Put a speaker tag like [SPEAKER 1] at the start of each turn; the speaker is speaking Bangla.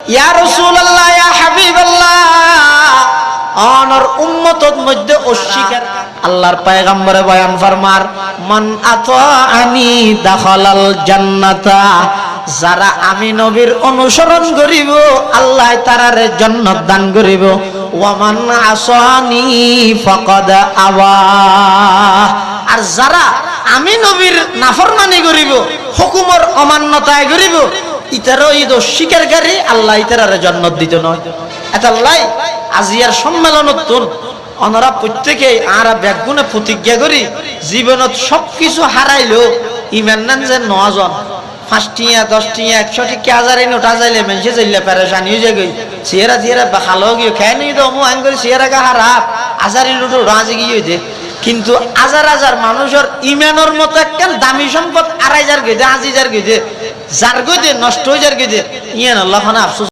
[SPEAKER 1] ইয়া রাসূলুল্লাহ ইয়া হাবিবাল্লাহ অনর উম্মতর মধ্যে অস্বীকার আল্লাহর পয়গম্বরে বয়ান ফরমার মান আতাআনি দাখালাল জান্নাতা যারা আমি নবীর অনুসরণ করিব আল্লাহ তারারে জান্নাত দান করিব ওয়া মান আসানি ফাকাদ আবা আর যারা আমি নবীর নাফরমানি করিব হুকুমের অমান্যতায় করিব ইতারও ঈদ অস্বীকারী আল্লাহ ইতারারে জান্নাত দিত নয় এতাল্লাই আজিয়ার সম্মেলনতুন অনরা প্রত্যেকেই আরা ব্যাগুনে প্রতিজ্ঞা করি জীবনত সবকিছু হারাইলো ইমান নান যে নজন 5 টিয়া 10 টিয়া 100 টিয়া হাজারে নোটা যাইলে মেনছে যাইলে পেরেশানি হয়ে যায় চেহারা চেহারা ভালো গিয়ে খায় নি তো মু আইন করে চেহারা গা হারাপ হাজারি লুটো রাজে গিয়ে দে কিন্তু হাজার হাজার মানুষের ইমানের মতো একটা দামি সম্পদ 2,500 গেদে 8,000 গেদে যার গেদে নষ্ট হয়ে যার গেদে ইয়ান আল্লাহ খানা আফসোস